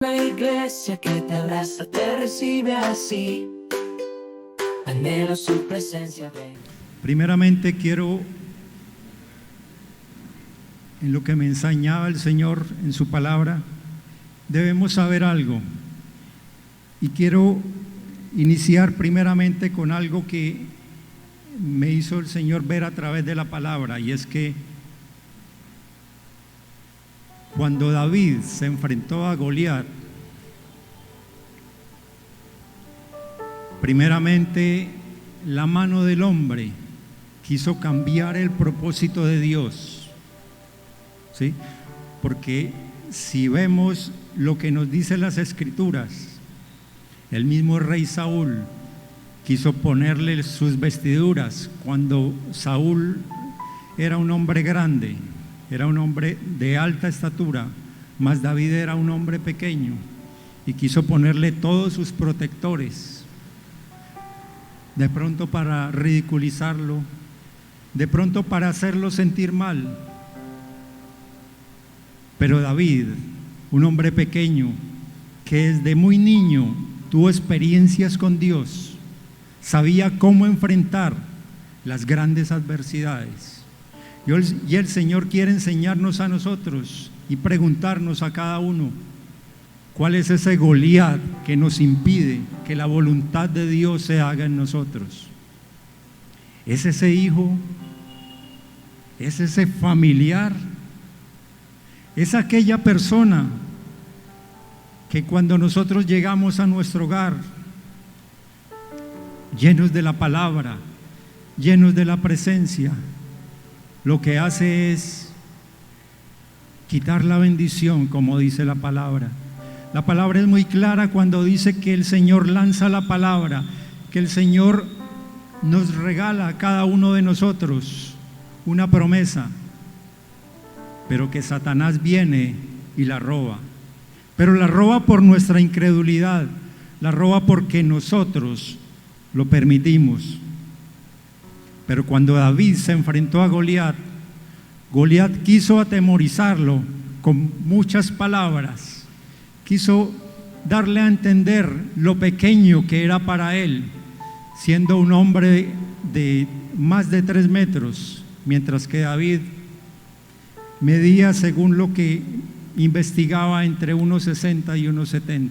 Una iglesia que te abraza, te recibe así. Anhelo su presencia. Primeramente quiero, en lo que me enseñaba el Señor en su palabra, debemos saber algo. Y quiero iniciar primeramente con algo que me hizo el Señor ver a través de la palabra, y es que cuando David se enfrentó a Goliat, primeramente la mano del hombre quiso cambiar el propósito de Dios, ¿sí? Porque si vemos lo que nos dicen las Escrituras, el mismo rey Saúl quiso ponerle sus vestiduras cuando Saúl era un hombre grande, era un hombre de alta estatura, mas David era un hombre pequeño, y quiso ponerle todos sus protectores, de pronto para ridiculizarlo, de pronto para hacerlo sentir mal. Pero David, un hombre pequeño que desde muy niño tuvo experiencias con Dios, sabía cómo enfrentar las grandes adversidades. Y el Señor quiere enseñarnos a nosotros y preguntarnos a cada uno: ¿cuál es ese Goliat que nos impide que la voluntad de Dios se haga en nosotros? ¿Es ese hijo? ¿Es ese familiar? ¿Es aquella persona que cuando nosotros llegamos a nuestro hogar, llenos de la palabra, llenos de la presencia, lo que hace es quitar la bendición, como dice la palabra? La palabra es muy clara cuando dice que el Señor lanza la palabra, que el Señor nos regala a cada uno de nosotros una promesa, pero que Satanás viene y la roba. Pero la roba por nuestra incredulidad, la roba porque nosotros lo permitimos. Pero cuando David se enfrentó a Goliat, Goliat quiso atemorizarlo con muchas palabras, quiso darle a entender lo pequeño que era para él, siendo un hombre de más de 3 metros, mientras que David medía, según lo que investigaba, entre 1,60 y 1,70.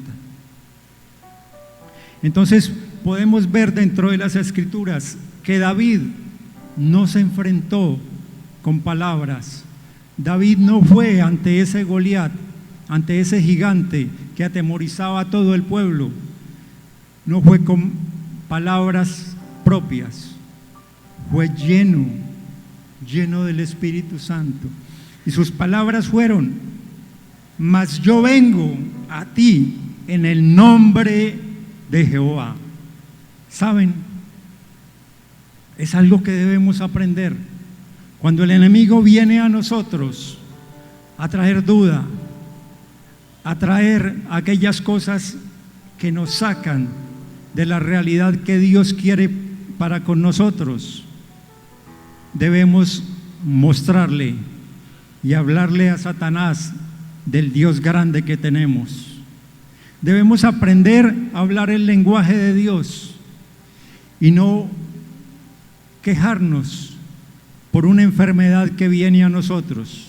Entonces podemos ver dentro de las Escrituras que David no se enfrentó con palabras. David no fue ante ese Goliat, ante ese gigante que atemorizaba a todo el pueblo, no fue con palabras propias, fue lleno del Espíritu Santo. Y sus palabras fueron: mas yo vengo a ti en el nombre de Jehová. ¿Saben? Es algo que debemos aprender. Cuando el enemigo viene a nosotros a traer duda, a traer aquellas cosas que nos sacan de la realidad que Dios quiere para con nosotros, debemos mostrarle y hablarle a Satanás del Dios grande que tenemos. Debemos aprender a hablar el lenguaje de Dios y no quejarnos por una enfermedad que viene a nosotros.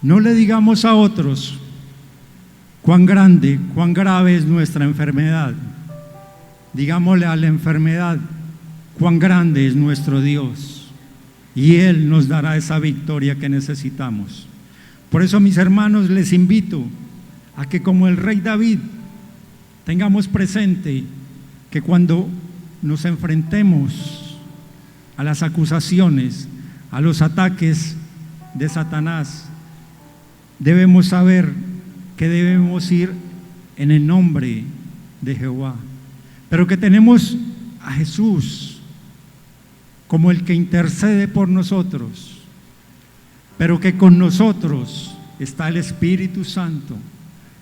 No le digamos a otros cuán grande, cuán grave es nuestra enfermedad. Digámosle a la enfermedad cuán grande es nuestro Dios, y Él nos dará esa victoria que necesitamos. Por eso, mis hermanos, les invito a que, como el rey David, tengamos presente que cuando nos enfrentemos a las acusaciones, a los ataques de Satanás, debemos saber que debemos ir en el nombre de Jehová, pero que tenemos a Jesús como el que intercede por nosotros, pero que con nosotros está el Espíritu Santo.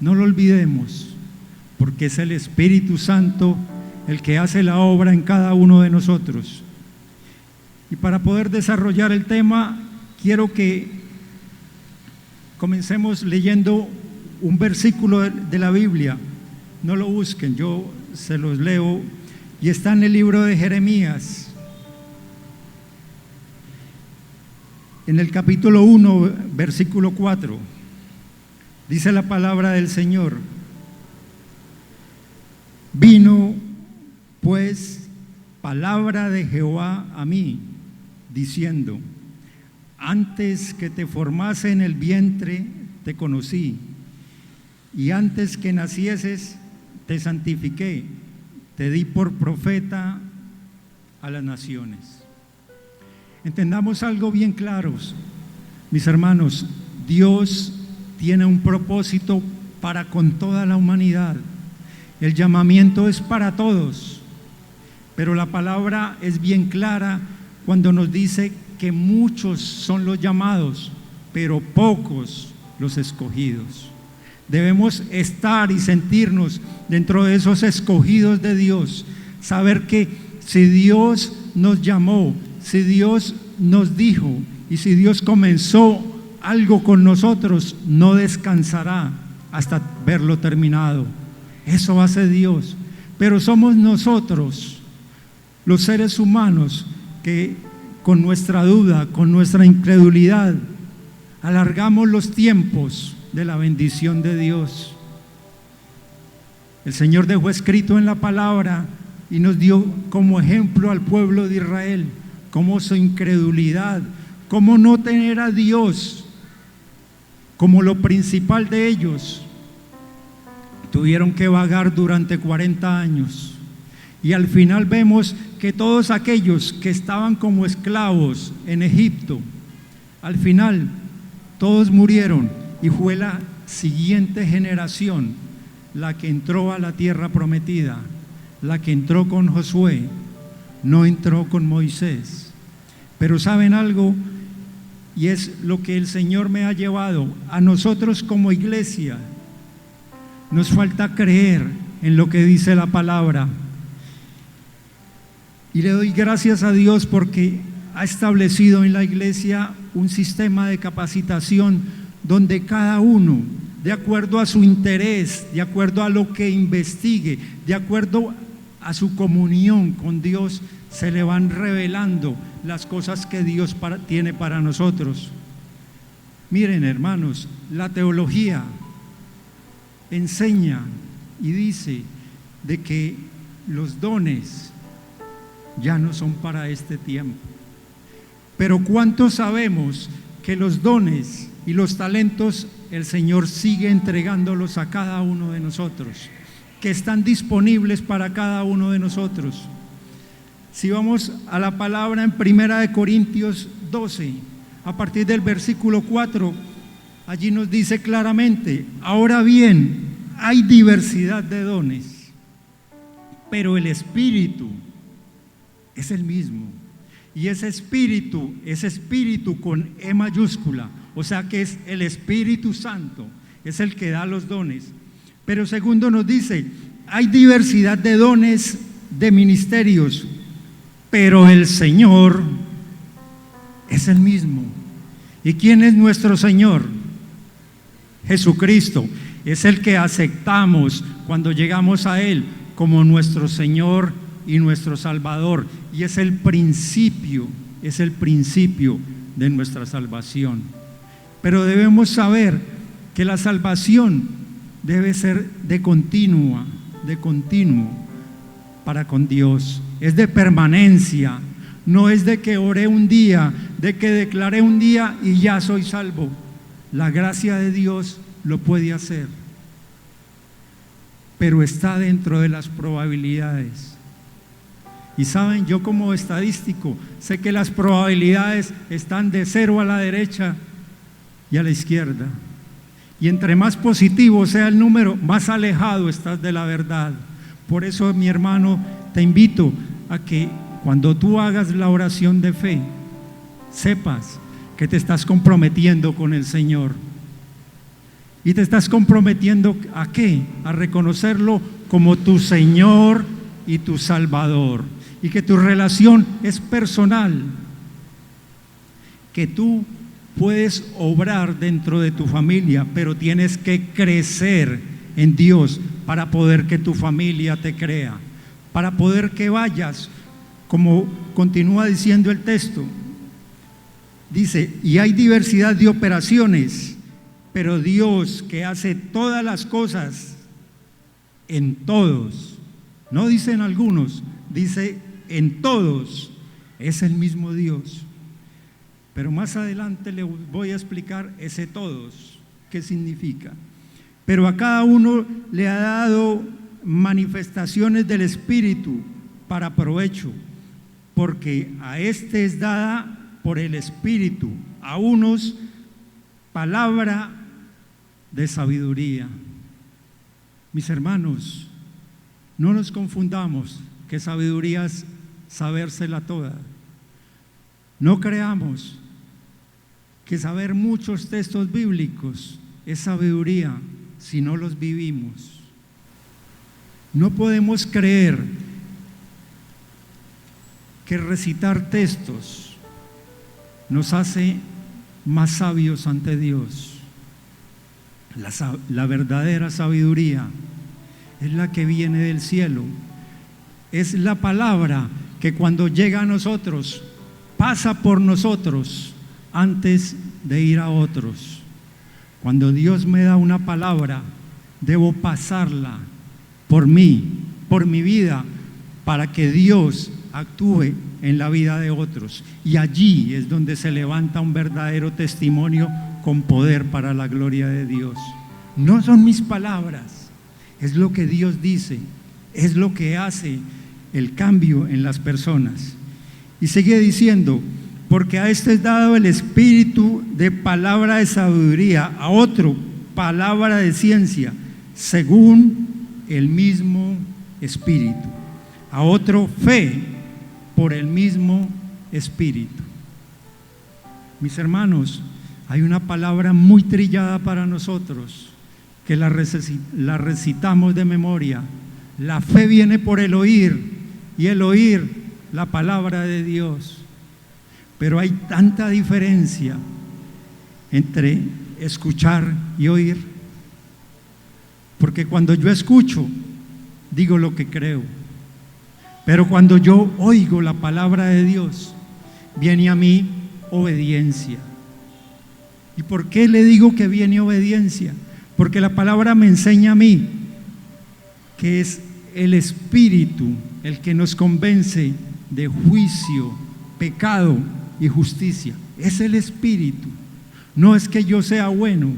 No lo olvidemos, porque es el Espíritu Santo el que hace la obra en cada uno de nosotros. Y para poder desarrollar el tema, quiero que comencemos leyendo un versículo de la Biblia, no lo busquen, yo se los leo, y está en el libro de Jeremías, en el capítulo 1, versículo 4, dice la palabra del Señor: vino pues palabra de Jehová a mí, diciendo: antes que te formase en el vientre te conocí, y antes que nacieses te santifiqué, te di por profeta a las naciones. Entendamos algo bien claros, mis hermanos: Dios tiene un propósito para con toda la humanidad. El llamamiento es para todos, pero la palabra es bien clara cuando nos dice que muchos son los llamados, pero pocos los escogidos. Debemos estar y sentirnos dentro de esos escogidos de Dios, saber que si Dios nos llamó, si Dios nos dijo y si Dios comenzó algo con nosotros, no descansará hasta verlo terminado. Eso hace Dios, pero somos nosotros, los seres humanos, que con nuestra duda, con nuestra incredulidad, alargamos los tiempos de la bendición de Dios. El Señor dejó escrito en la palabra y nos dio como ejemplo al pueblo de Israel, cómo su incredulidad, cómo no tener a Dios como lo principal de ellos, tuvieron que vagar durante 40 años. Y al final vemos que todos aquellos que estaban como esclavos en Egipto, al final todos murieron, y fue la siguiente generación la que entró a la tierra prometida, la que entró con Josué, no entró con Moisés. Pero ¿saben algo? Y es lo que el Señor me ha llevado a nosotros como iglesia. Nos falta creer en lo que dice la palabra. Y le doy gracias a Dios porque ha establecido en la iglesia un sistema de capacitación donde cada uno, de acuerdo a su interés, de acuerdo a lo que investigue, de acuerdo a su comunión con Dios, se le van revelando las cosas que Dios tiene para nosotros. Miren, hermanos, la teología enseña y dice de que los dones ya no son para este tiempo. Pero ¿cuántos sabemos que los dones y los talentos el Señor sigue entregándolos a cada uno de nosotros, que están disponibles para cada uno de nosotros? Si vamos a la palabra en 1 Corintios 12, a partir del versículo 4, allí nos dice claramente: ahora bien, hay diversidad de dones, pero el Espíritu es el mismo. Y ese espíritu con E mayúscula, o sea que es el Espíritu Santo, es el que da los dones. Pero segundo nos dice: hay diversidad de dones, de ministerios, pero el Señor es el mismo. ¿Y quién es nuestro Señor? Jesucristo. Es el que aceptamos cuando llegamos a Él como nuestro Señor y nuestro Salvador, y es el principio de nuestra salvación. Pero debemos saber que la salvación debe ser de continuo para con Dios, es de permanencia, no es de que oré un día, de que declaré un día y ya soy salvo. La gracia de Dios lo puede hacer, pero está dentro de las probabilidades. Y saben, yo como estadístico sé que las probabilidades están de 0 a la derecha y a la izquierda. Y entre más positivo sea el número, más alejado estás de la verdad. Por eso, mi hermano, te invito a que cuando tú hagas la oración de fe, sepas que te estás comprometiendo con el Señor. Y te estás comprometiendo ¿a qué? A reconocerlo como tu Señor y tu Salvador. Y que tu relación es personal, que tú puedes obrar dentro de tu familia, pero tienes que crecer en Dios para poder que tu familia te crea, para poder que vayas, como continúa diciendo el texto. Dice, y hay diversidad de operaciones, pero Dios que hace todas las cosas en todos, no dice en algunos, dice en todos, es el mismo Dios. Pero más adelante le voy a explicar ese todos, qué significa. Pero a cada uno le ha dado manifestaciones del Espíritu para provecho, porque a este es dada por el Espíritu, a unos palabra de sabiduría. Mis hermanos, no nos confundamos que sabiduría es sabérsela toda. No creamos que saber muchos textos bíblicos es sabiduría si no los vivimos. No podemos creer que recitar textos nos hace más sabios ante Dios. La verdadera sabiduría es la que viene del cielo. Es la palabra que cuando llega a nosotros, pasa por nosotros antes de ir a otros. Cuando Dios me da una palabra, debo pasarla por mí, por mi vida, para que Dios actúe en la vida de otros. Y allí es donde se levanta un verdadero testimonio con poder para la gloria de Dios. No son mis palabras, es lo que Dios dice, es lo que hace el cambio en las personas. Y sigue diciendo, porque a este es dado el espíritu de palabra de sabiduría, a otro palabra de ciencia, según el mismo espíritu, a otro fe por el mismo espíritu. Mis hermanos, hay una palabra muy trillada para nosotros que la recitamos de memoria. La fe viene por el oír y el oír la palabra de Dios. Pero hay tanta diferencia entre escuchar y oír, porque cuando yo escucho, digo lo que creo, pero cuando yo oigo la palabra de Dios, viene a mí obediencia. ¿Y por qué le digo que viene obediencia? Porque la palabra me enseña a mí que es el Espíritu el que nos convence de juicio, pecado y justicia. Es el Espíritu. No es que yo sea bueno,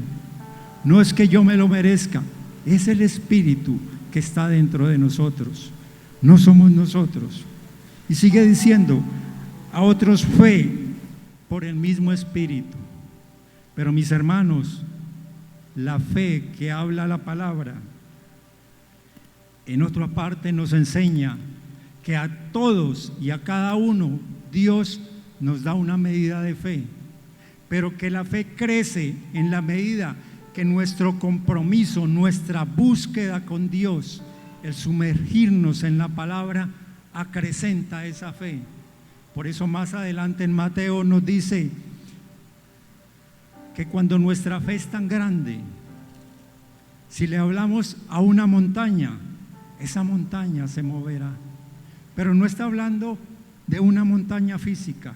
no es que yo me lo merezca, es el Espíritu que está dentro de nosotros, no somos nosotros. Y sigue diciendo, a otros fe por el mismo Espíritu. Pero mis hermanos, la fe que habla la palabra, en otra parte nos enseña que a todos y a cada uno Dios nos da una medida de fe, pero que la fe crece en la medida que nuestro compromiso, nuestra búsqueda con Dios, el sumergirnos en la palabra, acrecenta esa fe. Por eso más adelante en Mateo nos dice que cuando nuestra fe es tan grande, si le hablamos a una montaña, esa montaña se moverá. Pero no está hablando de una montaña física,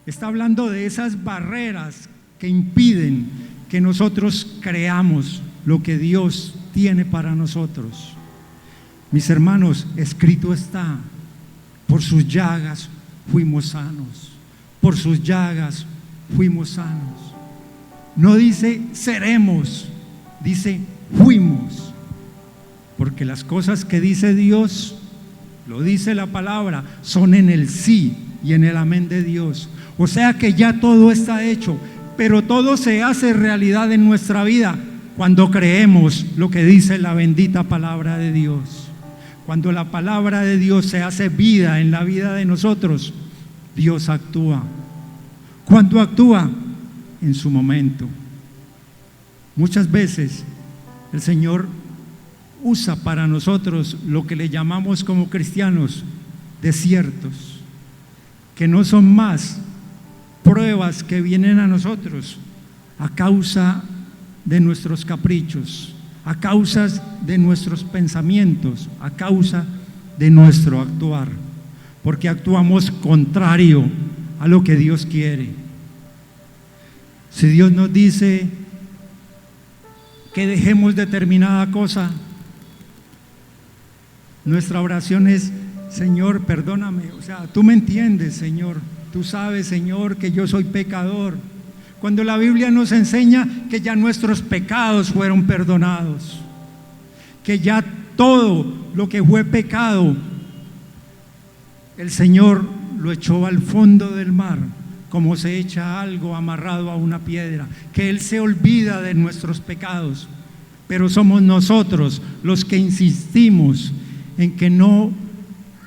está hablando de esas barreras que impiden que nosotros creamos lo que Dios tiene para nosotros. Mis hermanos, escrito está, por sus llagas fuimos sanos, por sus llagas fuimos sanos. No dice seremos, dice fuimos, porque las cosas que dice Dios, lo dice la palabra, son en el sí y en el amén de Dios. O sea que ya todo está hecho, pero todo se hace realidad en nuestra vida cuando creemos lo que dice la bendita palabra de Dios. Cuando la palabra de Dios se hace vida en la vida de nosotros, Dios actúa. ¿Cuándo actúa? En su momento. Muchas veces el Señor usa para nosotros lo que le llamamos como cristianos desiertos, que no son más pruebas que vienen a nosotros a causa de nuestros caprichos, a causa de nuestros pensamientos, a causa de nuestro actuar, porque actuamos contrario a lo que Dios quiere. Si Dios nos dice que dejemos determinada cosa, nuestra oración es: Señor, perdóname. O sea, tú me entiendes, Señor. Tú sabes, Señor, que yo soy pecador. Cuando la Biblia nos enseña que ya nuestros pecados fueron perdonados, que ya todo lo que fue pecado, el Señor lo echó al fondo del mar, como se echa algo amarrado a una piedra, que Él se olvida de nuestros pecados. Pero somos nosotros los que insistimos en que no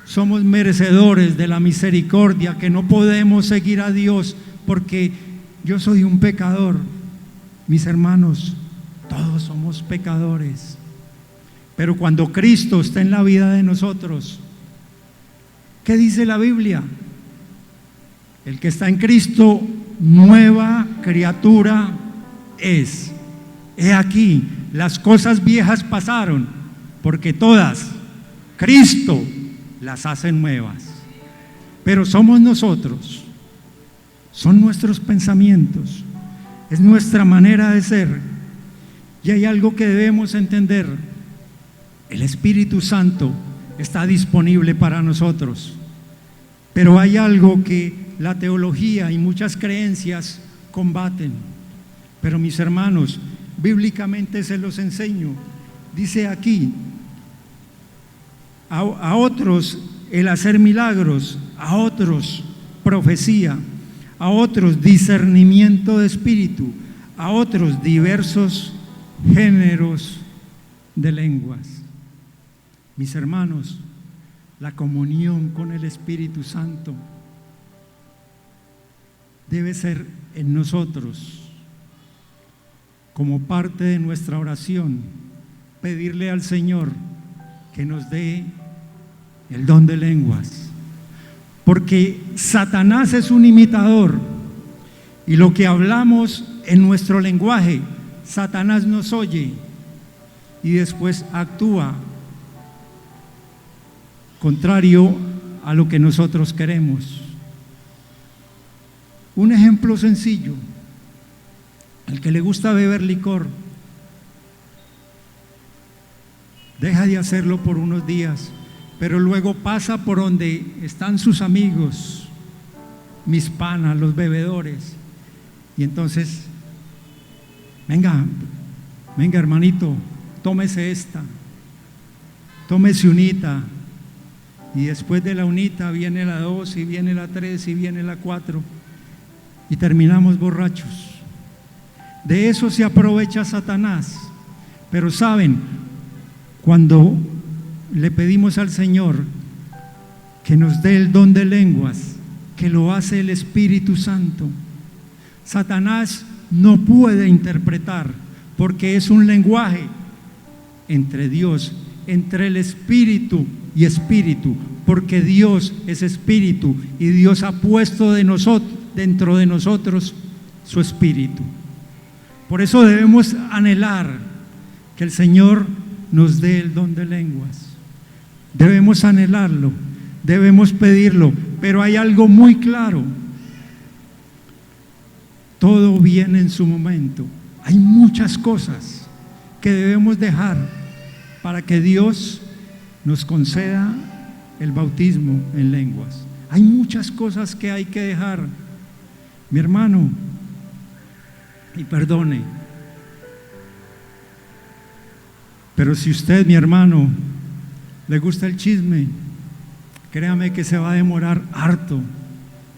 somos merecedores de la misericordia, que no podemos seguir a Dios porque yo soy un pecador. Mis hermanos, todos somos pecadores, pero cuando Cristo está en la vida de nosotros, ¿qué dice la Biblia? El que está en Cristo, nueva criatura es. He aquí, las cosas viejas pasaron, porque todas Cristo las hace nuevas. Pero somos nosotros, son nuestros pensamientos, es nuestra manera de ser. Y hay algo que debemos entender: el Espíritu Santo está disponible para nosotros, pero hay algo que la teología y muchas creencias combaten. Pero mis hermanos, bíblicamente se los enseño. Dice aquí: a otros el hacer milagros, a otros profecía, a otros discernimiento de espíritu, a otros diversos géneros de lenguas. Mis hermanos, la comunión con el Espíritu Santo debe ser en nosotros, como parte de nuestra oración, pedirle al Señor que nos dé el don de lenguas, porque Satanás es un imitador, y lo que hablamos en nuestro lenguaje, Satanás nos oye y después actúa contrario a lo que nosotros queremos. Un ejemplo sencillo: al que le gusta beber licor, deja de hacerlo por unos días, pero luego pasa por donde están sus amigos, mis panas, los bebedores, y entonces: venga hermanito, tómese esta, tómese unita. Y después de la unita viene la 2, y viene la 3, y viene la 4, y terminamos borrachos. De eso se aprovecha Satanás. Pero saben, cuando le pedimos al Señor que nos dé el don de lenguas, que lo hace el Espíritu Santo, Satanás no puede interpretar, porque es un lenguaje entre Dios, entre el Espíritu y Espíritu, porque Dios es Espíritu y Dios ha puesto dentro de nosotros su Espíritu. Por eso debemos anhelar que el Señor nos dé el don de lenguas. Debemos anhelarlo, debemos pedirlo, pero hay algo muy claro: todo viene en su momento. Hay muchas cosas que debemos dejar para que Dios nos conceda el bautismo en lenguas. Hay muchas cosas que hay que dejar, mi hermano, y perdone, pero si usted, mi hermano, le gusta el chisme, créame que se va a demorar harto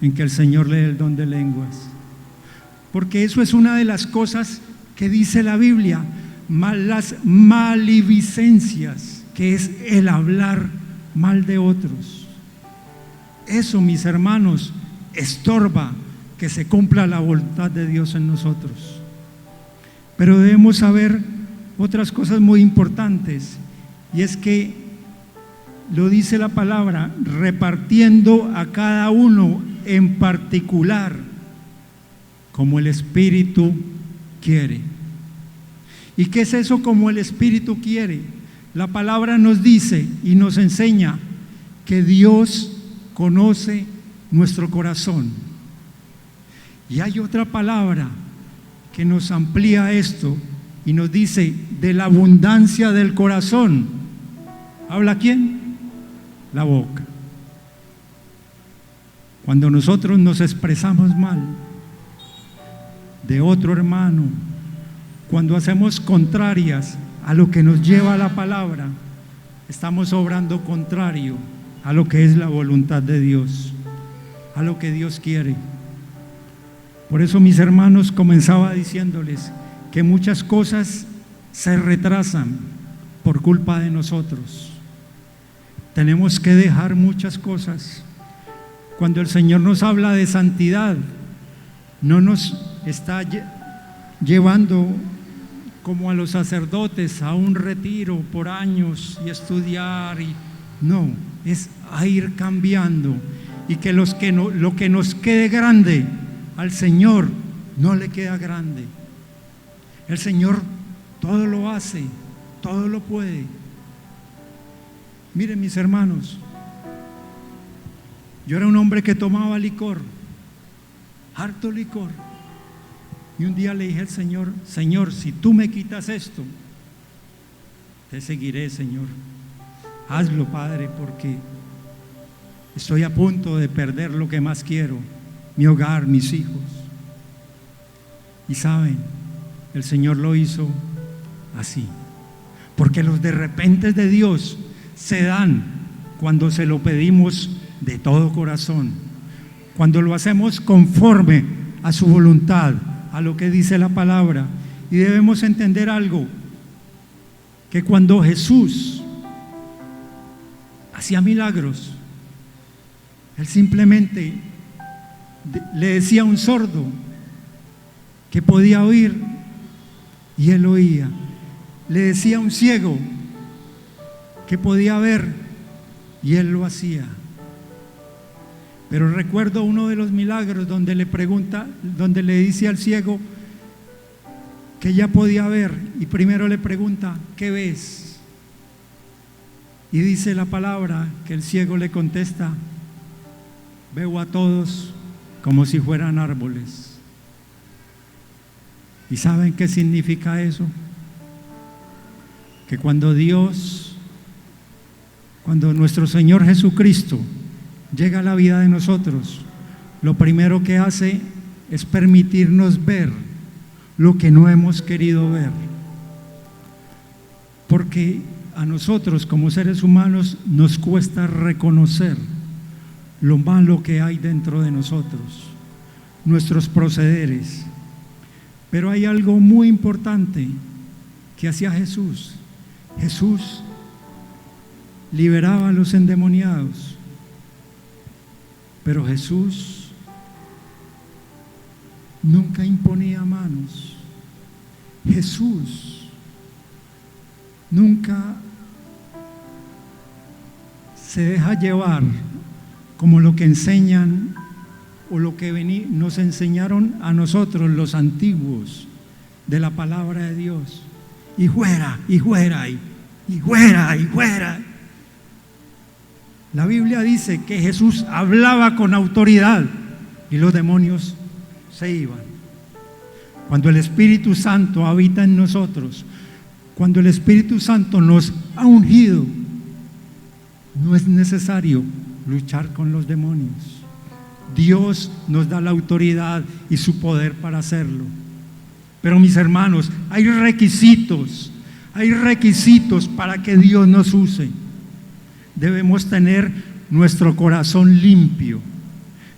en que el Señor le dé el don de lenguas, porque eso es una de las cosas que dice la Biblia: las maledicencias, que es el hablar mal de otros. Eso, mis hermanos, estorba que se cumpla la voluntad de Dios en nosotros. Pero debemos saber otras cosas muy importantes, y es que lo dice la palabra: repartiendo a cada uno en particular como el Espíritu quiere. ¿Y qué es eso como el Espíritu quiere? La palabra nos dice y nos enseña que Dios conoce nuestro corazón. Y hay otra palabra que nos amplía esto y nos dice: de la abundancia del corazón. ¿Habla quién? La boca. Cuando nosotros nos expresamos mal de otro hermano, cuando hacemos contrarias a lo que nos lleva a la palabra, estamos obrando contrario a lo que es la voluntad de Dios, a lo que Dios quiere. Por eso, mis hermanos, comenzaba diciéndoles que muchas cosas se retrasan por culpa de nosotros. Tenemos que dejar muchas cosas. Cuando el Señor nos habla de santidad, no nos está llevando como a los sacerdotes a un retiro por años y estudiar, no, es a ir cambiando, y que lo que nos quede grande al Señor no le queda grande. El Señor todo lo hace, todo lo puede. Miren, mis hermanos, yo era un hombre que tomaba licor, harto licor, y un día le dije al Señor: Señor, si tú me quitas esto, te seguiré, Señor. Hazlo, Padre, porque estoy a punto de perder lo que más quiero, mi hogar, mis hijos. Y saben, el Señor lo hizo así, porque los de repente de Dios se dan cuando se lo pedimos de todo corazón, cuando lo hacemos conforme a su voluntad, a lo que dice la palabra. Y debemos entender algo, que cuando Jesús hacía milagros, Él simplemente le decía a un sordo que podía oír y él oía. Le decía a un ciego que podía ver y él lo hacía. Pero recuerdo uno de los milagros donde le dice al ciego que ya podía ver, y primero le pregunta: ¿qué ves? Y dice la palabra que el ciego le contesta: veo a todos como si fueran árboles. ¿Y saben qué significa eso? Que cuando nuestro Señor Jesucristo llega a la vida de nosotros, lo primero que hace es permitirnos ver lo que no hemos querido ver. Porque a nosotros como seres humanos nos cuesta reconocer lo malo que hay dentro de nosotros, nuestros procederes. Pero hay algo muy importante que hacía Jesús. Jesús liberaba a los endemoniados, pero Jesús nunca imponía manos. Jesús nunca se deja llevar como lo que enseñan o lo que nos enseñaron a nosotros los antiguos de la palabra de Dios. Y fuera, y fuera, y fuera, y fuera. La Biblia dice que Jesús hablaba con autoridad y los demonios se iban. Cuando el Espíritu Santo habita en nosotros, cuando el Espíritu Santo nos ha ungido, no es necesario luchar con los demonios. Dios nos da la autoridad y su poder para hacerlo. Pero, mis hermanos, hay requisitos para que Dios nos use. Debemos tener nuestro corazón limpio,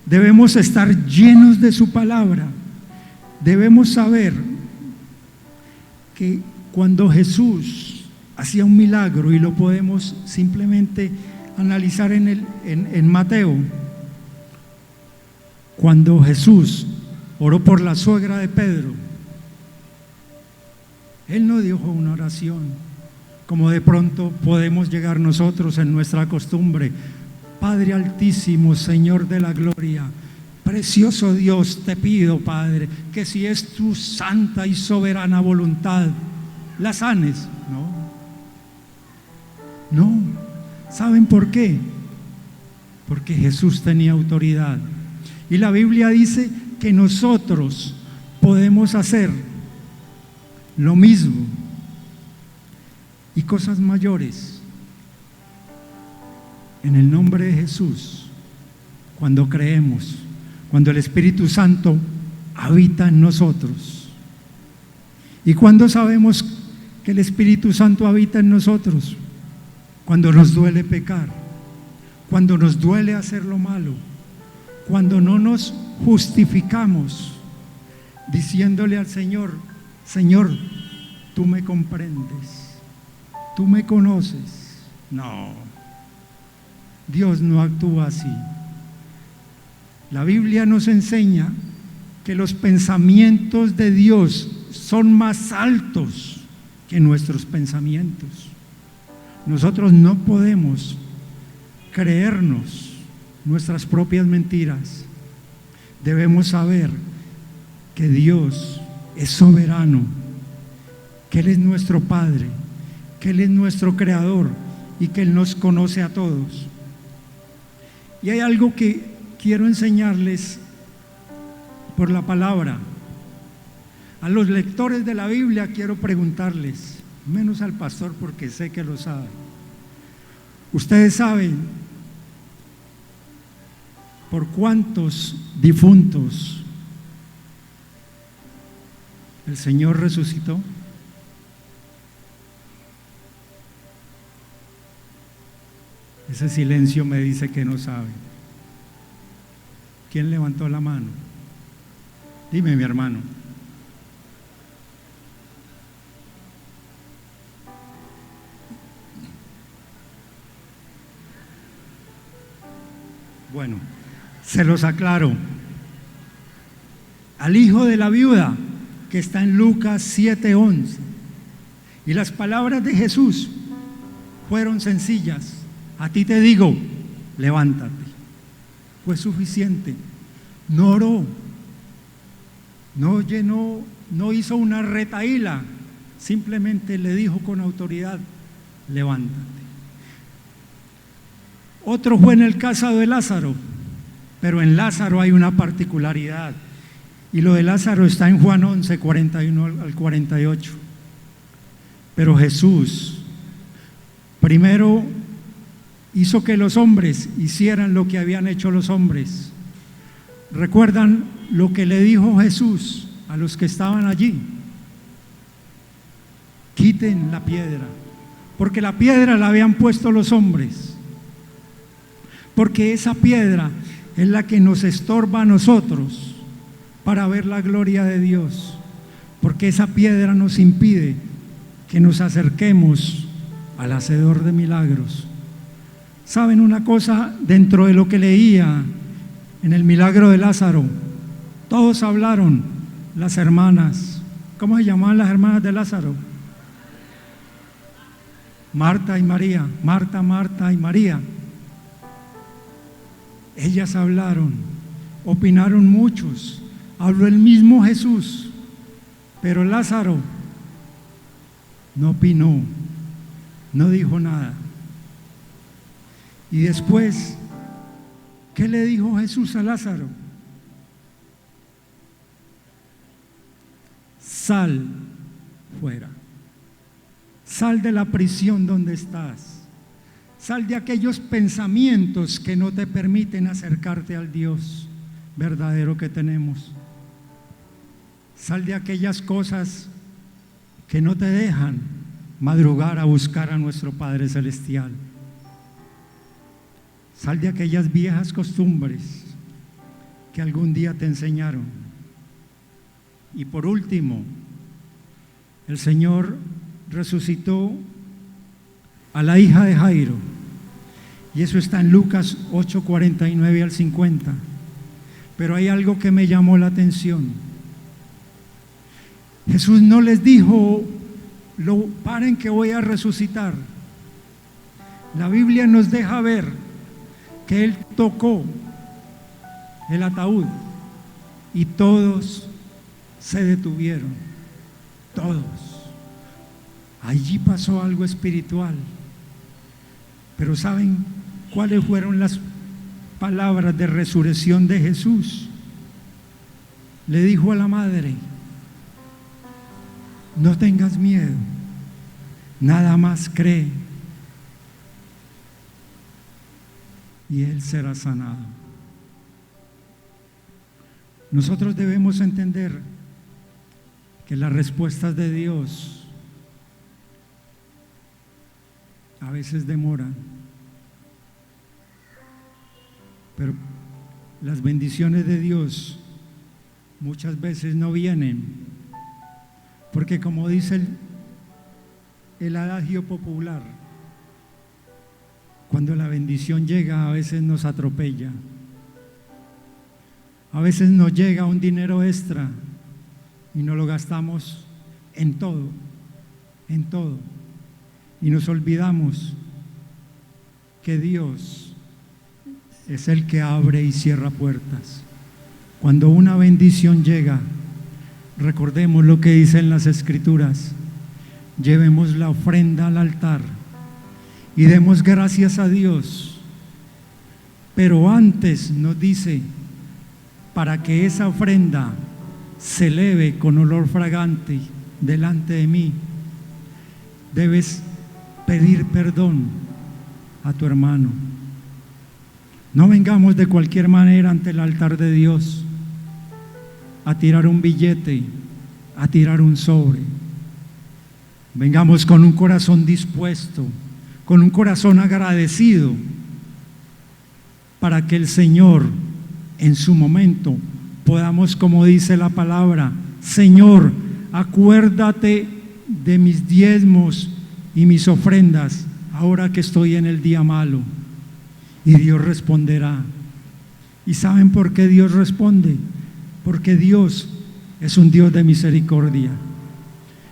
debemos estar llenos de su palabra, debemos saber que cuando Jesús hacía un milagro, y lo podemos simplemente analizar en Mateo, cuando Jesús oró por la suegra de Pedro, Él no dijo una oración como de pronto podemos llegar nosotros en nuestra costumbre: Padre Altísimo, Señor de la gloria, Precioso Dios, te pido, Padre, que si es tu santa y soberana voluntad, la sanes. No. ¿Saben por qué? Porque Jesús tenía autoridad. Y la Biblia dice que nosotros podemos hacer lo mismo y cosas mayores en el nombre de Jesús, cuando creemos, cuando el Espíritu Santo habita en nosotros. ¿Y cuando sabemos que el Espíritu Santo habita en nosotros? Cuando nos duele pecar, cuando nos duele hacer lo malo, cuando no nos justificamos diciéndole al Señor: Señor, tú me comprendes, tú me conoces. No, Dios no actúa así. La Biblia nos enseña que los pensamientos de Dios son más altos que nuestros pensamientos. Nosotros no podemos creernos nuestras propias mentiras. Debemos saber que Dios es soberano, que Él es nuestro Padre, que Él es nuestro Creador y que Él nos conoce a todos. Y hay algo que quiero enseñarles por la palabra. A los lectores de la Biblia quiero preguntarles, menos al pastor porque sé que lo sabe. Ustedes saben por cuántos difuntos el Señor resucitó. Ese silencio me dice que no saben. ¿Quién levantó la mano? Dime, mi hermano. Bueno, se los aclaro. Al hijo de la viuda, que está en Lucas 7:11. Y las palabras de Jesús fueron sencillas: a ti te digo, levántate. Fue suficiente. No oró, no llenó, no hizo una retahíla, simplemente le dijo con autoridad: levántate. Otro fue en el caso de Lázaro, pero en Lázaro hay una particularidad, y lo de Lázaro está en Juan 11, 41 al 48. Pero Jesús primero hizo que los hombres hicieran lo que habían hecho los hombres. ¿Recuerdan lo que le dijo Jesús a los que estaban allí? Quiten la piedra, porque la piedra la habían puesto los hombres, porque esa piedra es la que nos estorba a nosotros para ver la gloria de Dios, porque esa piedra nos impide que nos acerquemos al hacedor de milagros. ¿Saben una cosa? Dentro de lo que leía en el milagro de Lázaro, todos hablaron, las hermanas. ¿Cómo se llamaban las hermanas de Lázaro? Marta y María. Marta, Marta y María. Ellas hablaron, opinaron muchos, habló el mismo Jesús, pero Lázaro no opinó, no dijo nada. Y después, ¿qué le dijo Jesús a Lázaro? Sal fuera, sal de la prisión donde estás. Sal de aquellos pensamientos que no te permiten acercarte al Dios verdadero que tenemos. Sal de aquellas cosas que no te dejan madrugar a buscar a nuestro Padre Celestial. Sal de aquellas viejas costumbres que algún día te enseñaron. Y por último, el Señor resucitó a la hija de Jairo, y eso está en Lucas 8, 49 al 50. Pero hay algo que me llamó la atención. Jesús no les dijo: paren que voy a resucitar. La Biblia nos deja ver que Él tocó el ataúd y todos se detuvieron, todos. Allí pasó algo espiritual. Pero ¿saben cuáles fueron las palabras de resurrección de Jesús? Le dijo a la madre: no tengas miedo, nada más cree y él será sanado. Nosotros debemos entender que las respuestas de Dios a veces demoran, pero las bendiciones de Dios muchas veces no vienen, porque como dice el adagio popular, cuando la bendición llega a veces nos atropella, a veces nos llega un dinero extra y nos lo gastamos en todo, y nos olvidamos que Dios es el que abre y cierra puertas. Cuando una bendición llega, recordemos lo que dicen las Escrituras: llevemos la ofrenda al altar y demos gracias a Dios. Pero antes nos dice, para que esa ofrenda se eleve con olor fragante delante de mí, debes pedir perdón a tu hermano. No vengamos de cualquier manera ante el altar de Dios a tirar un billete, a tirar un sobre. Vengamos con un corazón dispuesto, con un corazón agradecido, para que el Señor en su momento podamos, como dice la palabra: Señor, acuérdate de mis diezmos y mis ofrendas ahora que estoy en el día malo. Y Dios responderá. ¿Y saben por qué Dios responde? Porque Dios es un Dios de misericordia.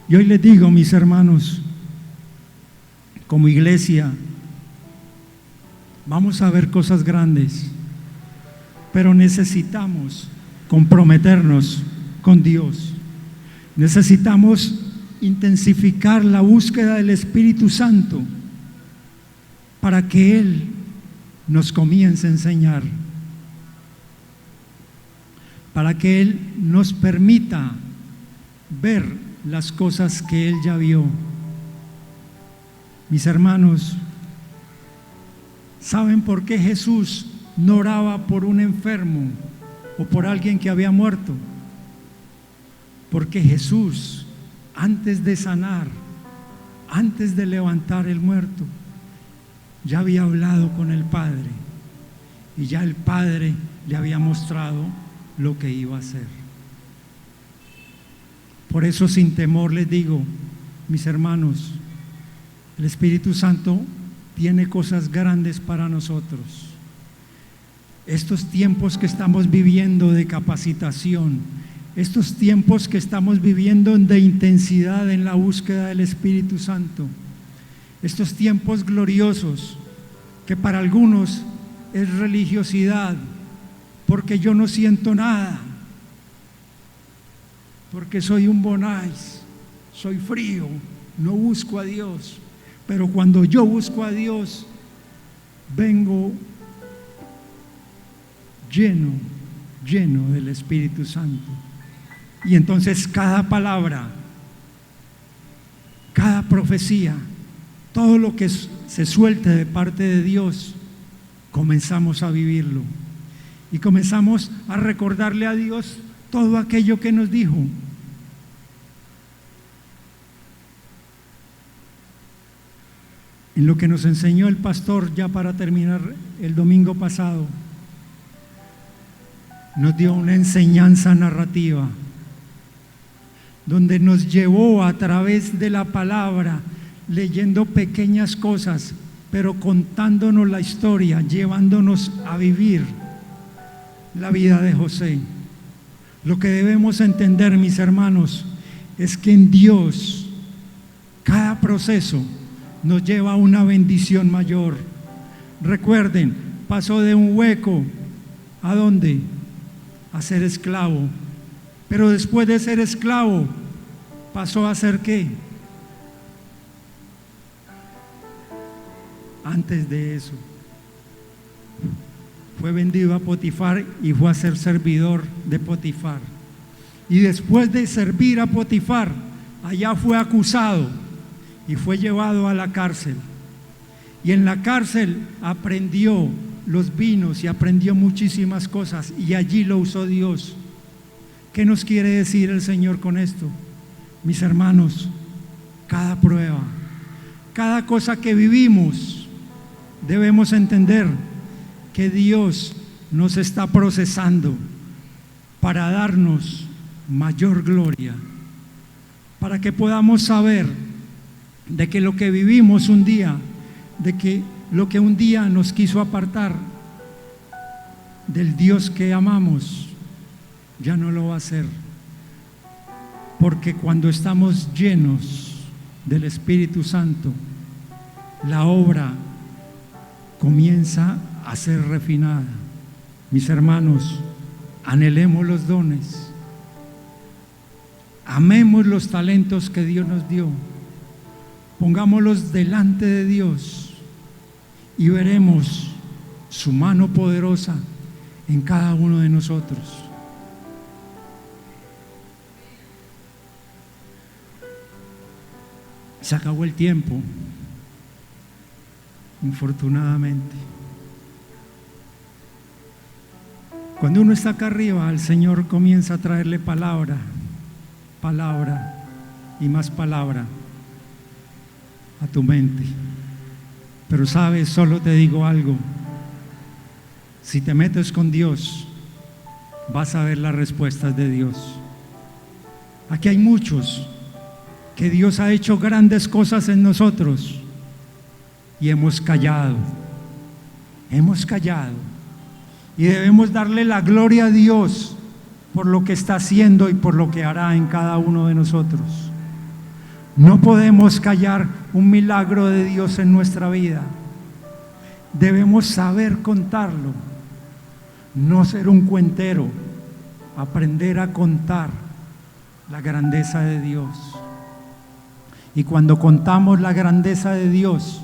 Y hoy les digo, mis hermanos, como iglesia, vamos a ver cosas grandes, pero necesitamos comprometernos con Dios. Necesitamos intensificar la búsqueda del Espíritu Santo para que Él nos comience a enseñar, para que Él nos permita ver las cosas que Él ya vio. Mis hermanos, ¿saben por qué Jesús no oraba por un enfermo o por alguien que había muerto? Porque Jesús, antes de sanar, antes de levantar el muerto, ya había hablado con el Padre, y ya el Padre le había mostrado lo que iba a hacer. Por eso, sin temor les digo, mis hermanos, el Espíritu Santo tiene cosas grandes para nosotros. Estos tiempos que estamos viviendo de capacitación, estos tiempos que estamos viviendo de intensidad en la búsqueda del Espíritu Santo, estos tiempos gloriosos que para algunos es religiosidad, porque yo no siento nada, porque soy un bonais, soy frío, no busco a Dios. Pero cuando yo busco a Dios, vengo lleno del Espíritu Santo. Y entonces cada palabra, cada profecía, todo lo que se suelte de parte de Dios, comenzamos a vivirlo. Y comenzamos a recordarle a Dios todo aquello que nos dijo. En lo que nos enseñó el pastor, ya para terminar, el domingo pasado, nos dio una enseñanza narrativa, donde nos llevó a través de la palabra, leyendo pequeñas cosas, pero contándonos la historia, llevándonos a vivir la vida de José. Lo que debemos entender, mis hermanos, es que en Dios cada proceso nos lleva a una bendición mayor. Recuerden, pasó de un hueco, ¿a dónde? a ser esclavo. Pero después de ser esclavo, pasó a ser ¿qué? Antes de eso, fue vendido a Potifar y fue a ser servidor de Potifar. Y después de servir a Potifar, allá fue acusado y fue llevado a la cárcel. Y en la cárcel aprendió los vinos y aprendió muchísimas cosas, y allí lo usó Dios. ¿Qué nos quiere decir el Señor con esto? Mis hermanos, cada prueba, cada cosa que vivimos, debemos entender que Dios nos está procesando para darnos mayor gloria, para que podamos saber de que lo que vivimos un día, de que lo que un día nos quiso apartar del Dios que amamos, ya no lo va a hacer, porque cuando estamos llenos del Espíritu Santo, la obra comienza a ser refinada. Mis hermanos, anhelemos los dones, amemos los talentos que Dios nos dio, pongámoslos delante de Dios y veremos su mano poderosa en cada uno de nosotros. Se acabó el tiempo, infortunadamente. Cuando uno está acá arriba, el Señor comienza a traerle palabra, palabra y más palabra a tu mente. Pero sabes, solo te digo algo: si te metes con Dios, vas a ver las respuestas de Dios. Aquí hay muchos que Dios ha hecho grandes cosas en nosotros y hemos callado, y debemos darle la gloria a Dios por lo que está haciendo y por lo que hará en cada uno de nosotros. No podemos callar un milagro de Dios en nuestra vida. Debemos saber contarlo, no ser un cuentero, aprender a contar la grandeza de Dios. Y cuando contamos la grandeza de Dios,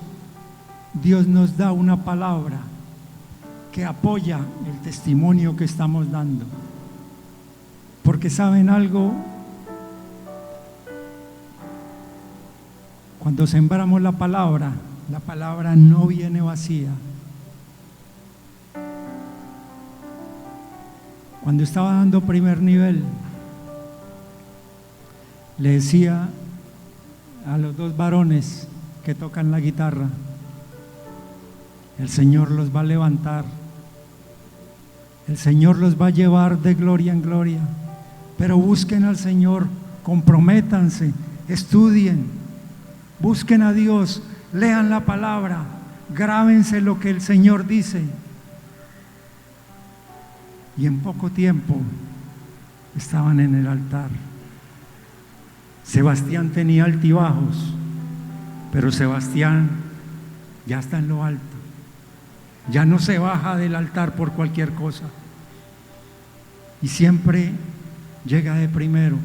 Dios nos da una palabra que apoya el testimonio que estamos dando. Porque ¿saben algo? Cuando sembramos la palabra no viene vacía. Cuando estaba dando primer nivel, le decía a los dos varones que tocan la guitarra: el Señor los va a levantar, el Señor los va a llevar de gloria en gloria, pero busquen al Señor, comprométanse, estudien, busquen a Dios, lean la palabra, grábense lo que el Señor dice. Y en poco tiempo estaban en el altar. Sebastián tenía altibajos, pero Sebastián ya está en lo alto, ya no se baja del altar por cualquier cosa, y siempre llega de primero,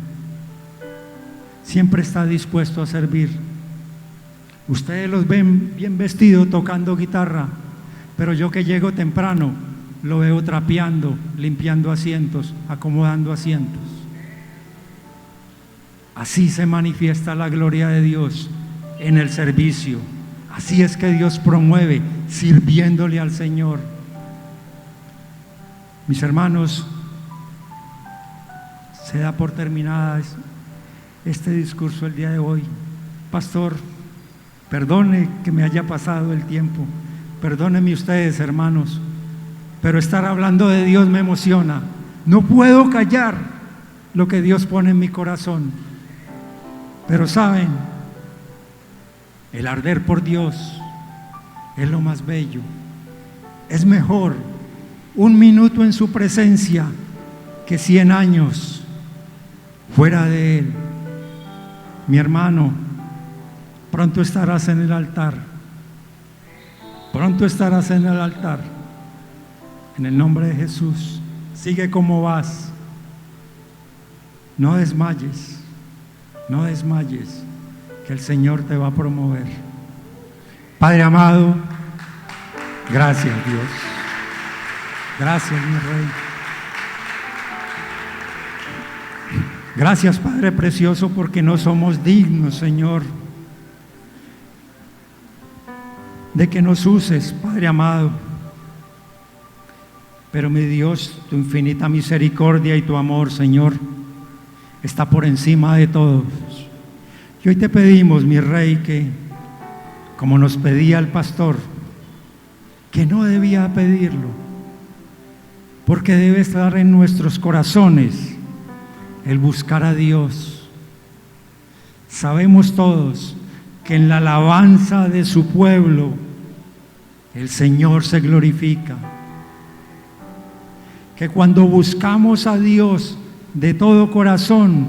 siempre está dispuesto a servir. Ustedes los ven bien vestidos tocando guitarra, pero yo que llego temprano lo veo trapeando, limpiando asientos, acomodando asientos. Así se manifiesta la gloria de Dios en el servicio. Así es que Dios promueve, sirviéndole al Señor. Mis hermanos, se da por terminada este discurso el día de hoy. Pastor, perdone que me haya pasado el tiempo, perdónenme ustedes, hermanos, pero estar hablando de Dios me emociona. No puedo callar lo que Dios pone en mi corazón. Pero saben, el arder por Dios es lo más bello. Es mejor un minuto en su presencia que 100 años fuera de Él. Mi hermano, pronto estarás en el altar. Pronto estarás en el altar. En el nombre de Jesús. sigue como vas. No desmayes, no desmayes, que el Señor te va a promover. Padre amado, gracias Dios. Gracias, mi Rey. Gracias, Padre precioso, porque no somos dignos, Señor, de que nos uses, Padre amado. Pero mi Dios, tu infinita misericordia y tu amor, Señor, está por encima de todos. Y hoy te pedimos, mi Rey, que, como nos pedía el pastor, que no debía pedirlo, porque debe estar en nuestros corazones el buscar a Dios. Sabemos todos que en la alabanza de su pueblo el Señor se glorifica, que cuando buscamos a Dios de todo corazón,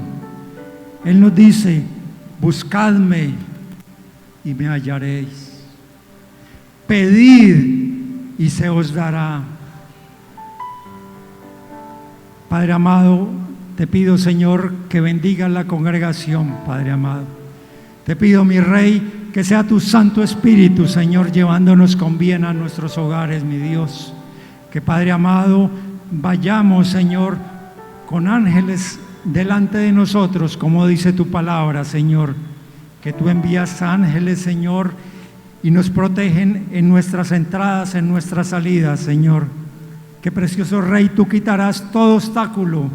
Él nos dice: buscadme y me hallaréis, pedid y se os dará. Padre amado, te pido, Señor, que bendiga la congregación, Padre amado. Te pido, mi Rey, que sea tu Santo Espíritu, Señor, llevándonos con bien a nuestros hogares, mi Dios. Que, Padre amado, vayamos, Señor, con ángeles delante de nosotros, como dice tu palabra, Señor. Que tú envías ángeles, Señor, y nos protegen en nuestras entradas, en nuestras salidas, Señor. Que, precioso Rey, tú quitarás todo obstáculo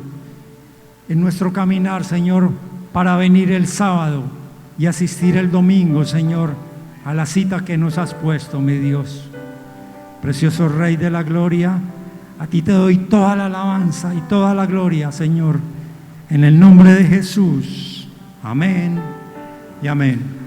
en nuestro caminar, Señor, para venir el sábado y asistir el domingo, Señor, a la cita que nos has puesto, mi Dios. Precioso Rey de la gloria, a ti te doy toda la alabanza y toda la gloria, Señor, en el nombre de Jesús. Amén y amén.